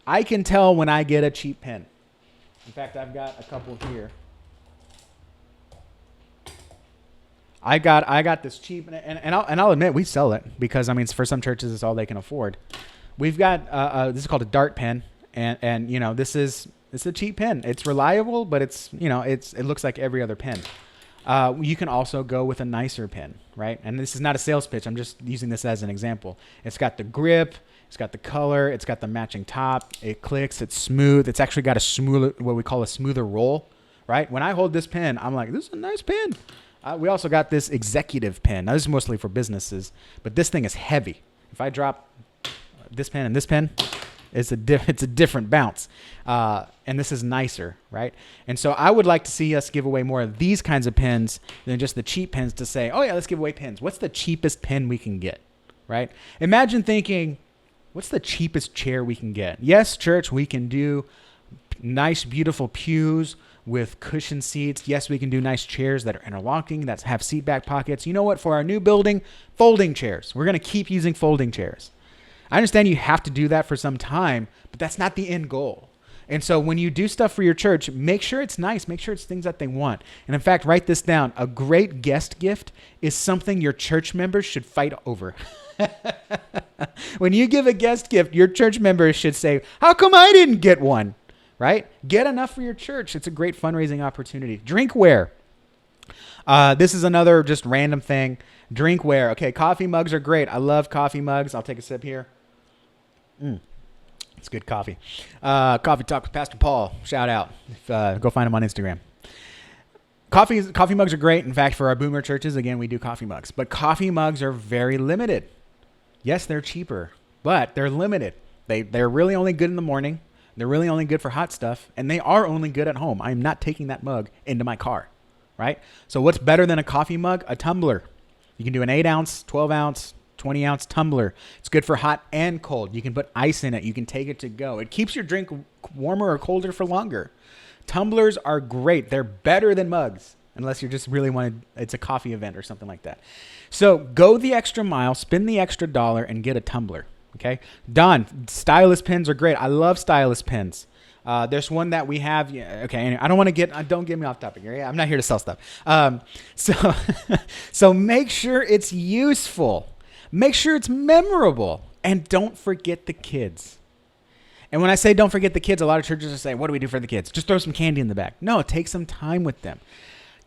I can tell when I get a cheap pen. In fact, I've got a couple here. I got this cheap, and I'll admit we sell it because for some churches it's all they can afford. We've got this is called a Dart pen, and it's a cheap pen. It's reliable, but it looks like every other pen. You can also go with a nicer pen, right? And this is not a sales pitch. I'm just using this as an example. It's got the grip, it's got the color, it's got the matching top, it clicks, it's smooth. It's actually got a smoother, what we call a smoother roll, right? When I hold this pen, I'm like, this is a nice pen. We also got this executive pen. Now, this is mostly for businesses, but this thing is heavy. If I drop this pen and this pen, It's it's a different bounce. And this is nicer, right? And so I would like to see us give away more of these kinds of pens than just the cheap pens to say, oh yeah, let's give away pens. What's the cheapest pen we can get, right? Imagine thinking, what's the cheapest chair we can get? Yes, church, we can do nice, beautiful pews with cushion seats. Yes, we can do nice chairs that are interlocking, that have seat back pockets. You know what? For our new building, folding chairs. We're going to keep using folding chairs. I understand you have to do that for some time, but that's not the end goal. And so when you do stuff for your church, make sure it's nice. Make sure it's things that they want. And in fact, write this down. A great guest gift is something your church members should fight over. When you give a guest gift, your church members should say, how come I didn't get one? Right? Get enough for your church. It's a great fundraising opportunity. Drinkware. This is another just random thing. Drinkware. Okay, coffee mugs are great. I love coffee mugs. I'll take a sip here. It's good coffee. Coffee Talk with Pastor Paul. Shout out. Go find him on Instagram. Coffee mugs are great. In fact, for our boomer churches, again, we do coffee mugs. But coffee mugs are very limited. Yes, they're cheaper, but they're limited. They're really only good in the morning. They're really only good for hot stuff, and they are only good at home. I'm not taking that mug into my car, right? So what's better than a coffee mug? A tumbler. You can do an 8-ounce, 12-ounce, 20-ounce tumbler. It's good for hot and cold. You can put ice in it. You can take it to go. It keeps your drink warmer or colder for longer. Tumblers are great. They're better than mugs, unless you just really wanted, it's a coffee event or something like that. So go the extra mile, spend the extra dollar, and get a tumbler. Okay, Don, stylus pens are great. I love stylus pens. There's one that we have. Yeah, okay, anyway, I don't want to don't get me off topic here. I'm not here to sell stuff. So make sure it's useful. Make sure it's memorable, and don't forget the kids. And when I say don't forget the kids, a lot of churches are saying, what do we do for the kids? Just throw some candy in the back. No, take some time with them.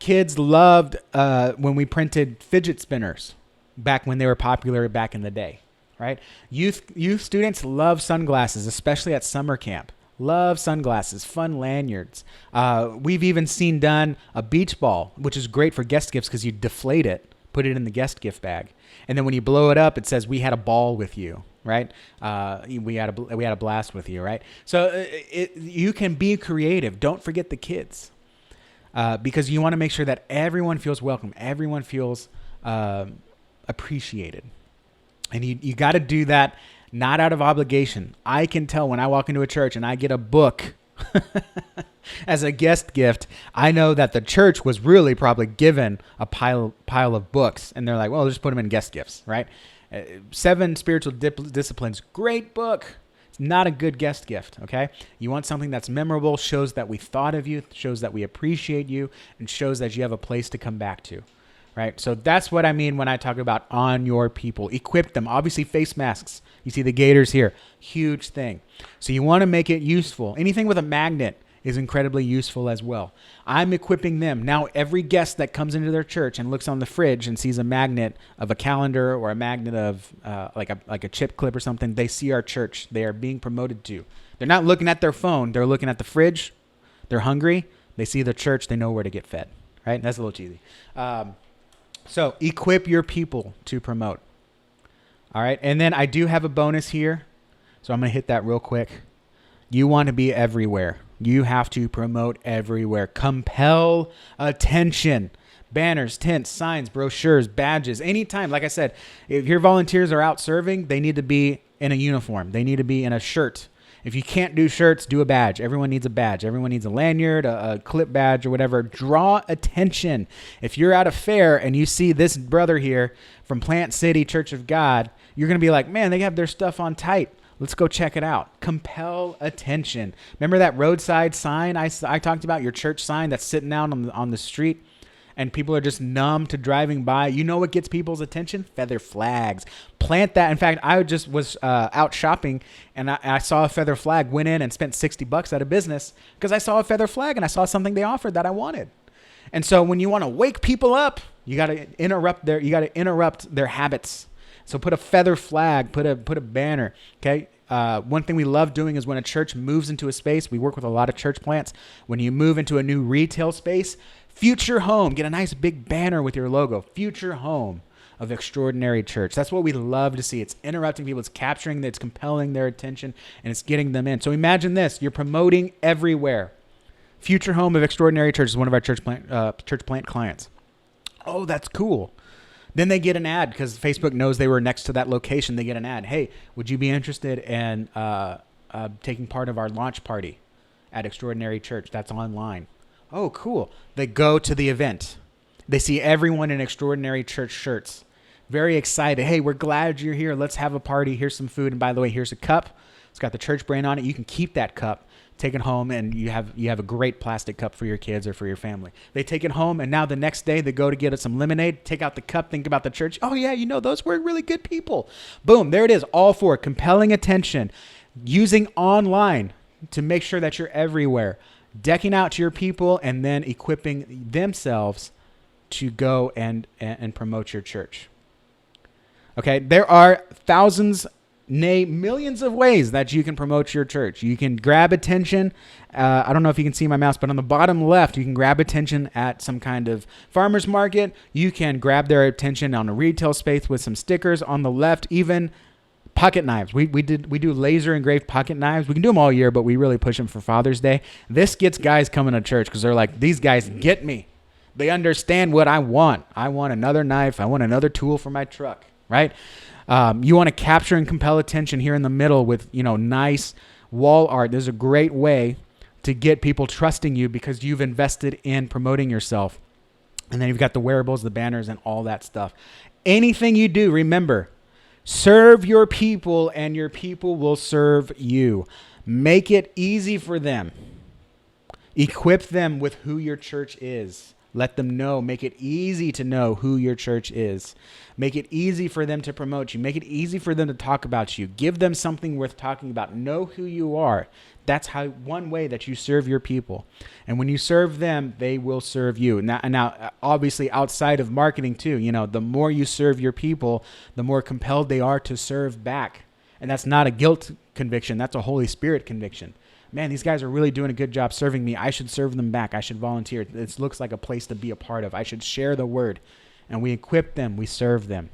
Kids loved when we printed fidget spinners back when they were popular back in the day. Right? Youth students love sunglasses, especially at summer camp. Love sunglasses, fun lanyards. We've even seen done a beach ball, which is great for guest gifts because you deflate it, put it in the guest gift bag. And then when you blow it up, it says, we had a ball with you, right? We had a blast with you, right? So you can be creative. Don't forget the kids because you want to make sure that everyone feels welcome. Everyone feels appreciated. And you got to do that not out of obligation. I can tell when I walk into a church and I get a book as a guest gift, I know that the church was really probably given a pile of books. And they're like, well, just put them in guest gifts, right? 7 Spiritual Disciplines, great book. It's not a good guest gift, okay? You want something that's memorable, shows that we thought of you, shows that we appreciate you, and shows that you have a place to come back to. Right. So that's what I mean when I talk about on your people. Equip them. Obviously, face masks. You see the gaiters here. Huge thing. So you want to make it useful. Anything with a magnet is incredibly useful as well. I'm equipping them. Now, every guest that comes into their church and looks on the fridge and sees a magnet of a calendar or a magnet of like a chip clip or something, they see our church. They are being promoted to. They're not looking at their phone. They're looking at the fridge. They're hungry. They see the church. They know where to get fed. Right? That's a little cheesy. So equip your people to promote. All right. And then I do have a bonus here. So I'm going to hit that real quick. You want to be everywhere. You have to promote everywhere. Compel attention. Banners, tents, signs, brochures, badges. Anytime. Like I said, if your volunteers are out serving, they need to be in a uniform. They need to be in a shirt. If you can't do shirts, do a badge. Everyone needs a badge. Everyone needs a lanyard, a clip badge, or whatever. Draw attention. If you're at a fair and you see this brother here from Plant City Church of God, you're going to be like, man, they have their stuff on tight. Let's go check it out. Compel attention. Remember that roadside sign I talked about, your church sign that's sitting out on the street? And people are just numb to driving by. You know what gets people's attention? Feather flags. Plant that. In fact, I just was out shopping and I saw a feather flag, went in and spent $60 at a business because I saw a feather flag and I saw something they offered that I wanted. And so when you want to wake people up, you got to interrupt their habits. So put a feather flag, put a banner. Okay. One thing we love doing is when a church moves into a space, we work with a lot of church plants. When you move into a new retail space, Future Home, get a nice big banner with your logo. Future Home. of Extraordinary Church. That's what we love to see. It's interrupting people. It's capturing, it's compelling their attention, and it's getting them in. So imagine this. You're promoting everywhere. Future home of Extraordinary Church is one of our church plant clients. Oh, that's cool. Then they get an ad because Facebook knows they were next to that location. They get an ad. Hey, would you be interested in taking part of our launch party at Extraordinary Church? That's online. Oh, cool. They go to the event. They see everyone in Extraordinary Church shirts. Very excited. Hey, we're glad you're here. Let's have a party. Here's some food. And by the way, here's a cup. It's got the church brand on it. You can keep that cup, take it home, and you have a great plastic cup for your kids or for your family. They take it home, and now the next day they go to get some lemonade, take out the cup, think about the church. Oh, yeah, those were really good people. Boom, there it is, all for compelling attention, using online to make sure that you're everywhere, decking out to your people, and then equipping themselves to go and promote your church. Okay, there are thousands, nay, millions of ways that you can promote your church. You can grab attention. I don't know if you can see my mouse, but on the bottom left, you can grab attention at some kind of farmer's market. You can grab their attention on a retail space with some stickers. On the left, even pocket knives. We do laser engraved pocket knives. We can do them all year, but we really push them for Father's Day. This gets guys coming to church because they're like, these guys get me. They understand what I want. I want another knife. I want another tool for my truck, right? You want to capture and compel attention here in the middle with, nice wall art. There's a great way to get people trusting you because you've invested in promoting yourself. And then you've got the wearables, the banners, and all that stuff. Anything you do, remember, serve your people and your people will serve you. Make it easy for them. Equip them with who your church is. Let them know. Make it easy to know who your church is. Make it easy for them to promote you. Make it easy for them to talk about you. Give them something worth talking about. Know who you are. That's one way that you serve your people. And when you serve them, they will serve you. Now, obviously, outside of marketing too, the more you serve your people, the more compelled they are to serve back. And that's not a guilt conviction. That's a Holy Spirit conviction. Man, these guys are really doing a good job serving me. I should serve them back. I should volunteer. This looks like a place to be a part of. I should share the word. And we equip them. We serve them.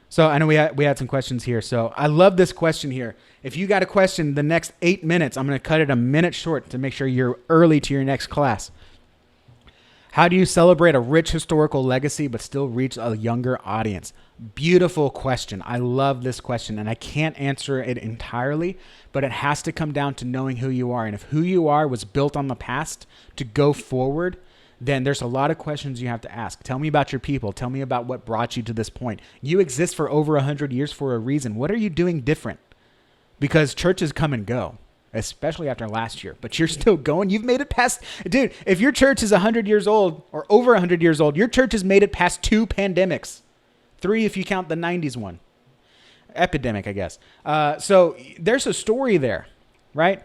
So I know we had some questions here. So I love this question here. If you got a question, the next 8 minutes, I'm going to cut it a minute short to make sure you're early to your next class. How do you celebrate a rich historical legacy but still reach a younger audience? Beautiful question. I love this question, and I can't answer it entirely, but it has to come down to knowing who you are. And if who you are was built on the past to go forward, then there's a lot of questions you have to ask. Tell me about your people. Tell me about what brought you to this point. You exist for over 100 years for a reason. What are you doing different? Because churches come and go, especially after last year, but you're still going. You've made it past, dude, if your church is 100 years old or over 100 years old, your church has made it past 2 pandemics. 3 if you count the 90s one. Epidemic, I guess. So there's a story there, right?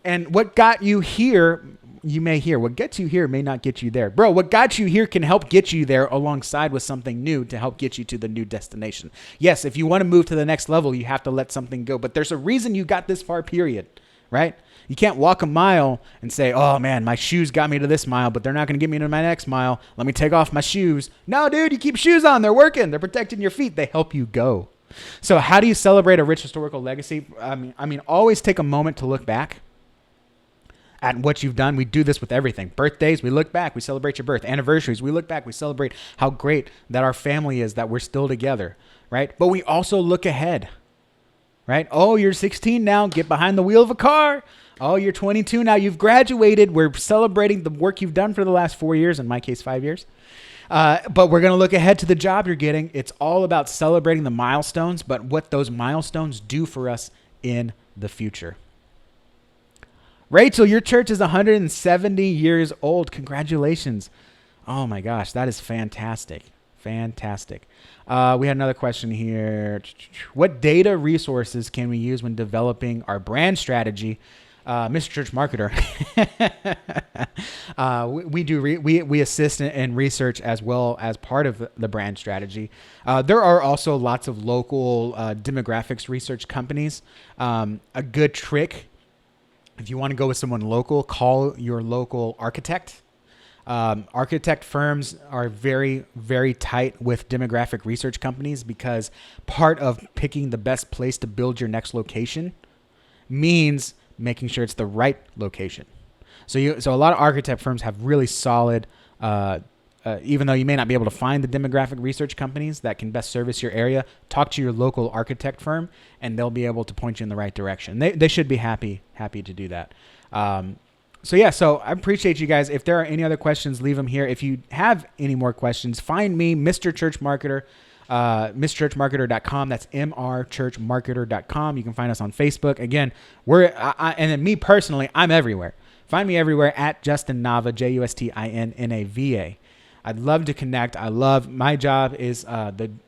And what got you here, you may hear. What gets you here may not get you there. Bro, what got you here can help get you there alongside with something new to help get you to the new destination. Yes, if you want to move to the next level, you have to let something go. But there's a reason you got this far, period, right? You can't walk a mile and say, oh, man, my shoes got me to this mile, but they're not going to get me to my next mile. Let me take off my shoes. No, dude, you keep shoes on. They're working. They're protecting your feet. They help you go. So how do you celebrate a rich historical legacy? I mean, always take a moment to look back at what you've done. We do this with everything. Birthdays, we look back. We celebrate your birth. Anniversaries, we look back. We celebrate how great that our family is, that we're still together, right? But we also look ahead, right? Oh, you're 16 now. Get behind the wheel of a car. Oh, you're 22 now. You've graduated. We're celebrating the work you've done for the last 4 years, in my case, 5 years. But we're going to look ahead to the job you're getting. It's all about celebrating the milestones, but what those milestones do for us in the future. Rachel, your church is 170 years old. Congratulations. Oh my gosh, that is fantastic. Fantastic. We had another question here. What data resources can we use when developing our brand strategy? Mr. Church Marketer. We assist in research as well as part of the brand strategy. There are also lots of local demographics research companies. A good trick, if you want to go with someone local, call your local architect. Architect firms are very, very tight with demographic research companies because part of picking the best place to build your next location means making sure it's the right location. So a lot of architect firms have really solid, even though you may not be able to find the demographic research companies that can best service your area, talk to your local architect firm and they'll be able to point you in the right direction. They should be happy to do that. So I appreciate you guys. If there are any other questions, leave them here. If you have any more questions, find me, Mr. Church Marketer, mrchurchmarketer.com. That's mrchurchmarketer.com. You can find us on Facebook. Again, and then me personally, I'm everywhere. Find me everywhere at Justin Nava, JustinNava. I'd love to connect. My job is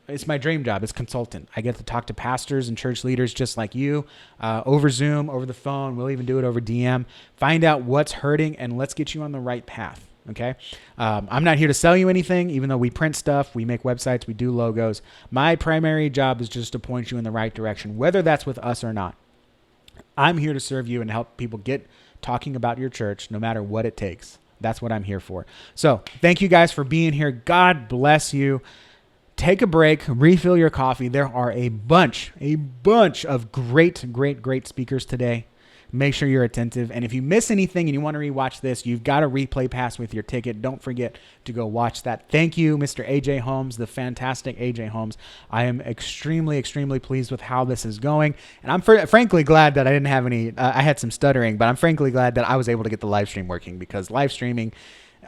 it's my dream job. It's consultant. I get to talk to pastors and church leaders just like you over Zoom, over the phone. We'll even do it over DM. Find out what's hurting and let's get you on the right path. Okay. I'm not here to sell you anything, even though we print stuff, we make websites, we do logos. My primary job is just to point you in the right direction, whether that's with us or not. I'm here to serve you and help people get talking about your church, no matter what it takes. That's what I'm here for. So thank you guys for being here. God bless you. Take a break, refill your coffee. There are a bunch of great speakers today. Make sure you're attentive. And if you miss anything and you want to rewatch this, you've got a replay pass with your ticket. Don't forget to go watch that. Thank you, Mr. AJ Holmes, the fantastic AJ Holmes. I am extremely pleased with how this is going. And I'm frankly glad that I didn't have any, I had some stuttering, but I'm frankly glad that I was able to get the live stream working because live streaming,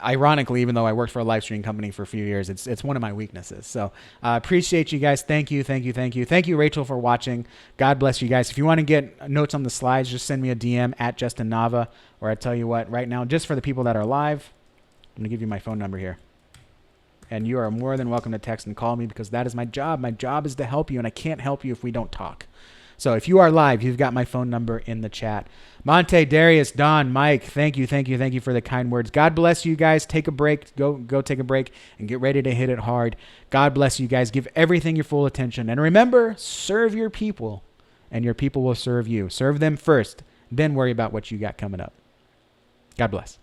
ironically, even though I worked for a live streaming company for a few years, it's one of my weaknesses. So appreciate you guys. Thank you. Thank you, Rachel, for watching. God bless you guys. If you want to get notes on the slides, just send me a DM at Justin Nava, or I tell you what, right now, just for the people that are live, I'm going to give you my phone number here. And you are more than welcome to text and call me because that is my job. My job is to help you, and I can't help you if we don't talk. So if you are live, you've got my phone number in the chat. Monte, Darius, Don, Mike, thank you for the kind words. God bless you guys. Take a break. Go take a break and get ready to hit it hard. God bless you guys. Give everything your full attention. And remember, serve your people, and your people will serve you. Serve them first, then worry about what you got coming up. God bless.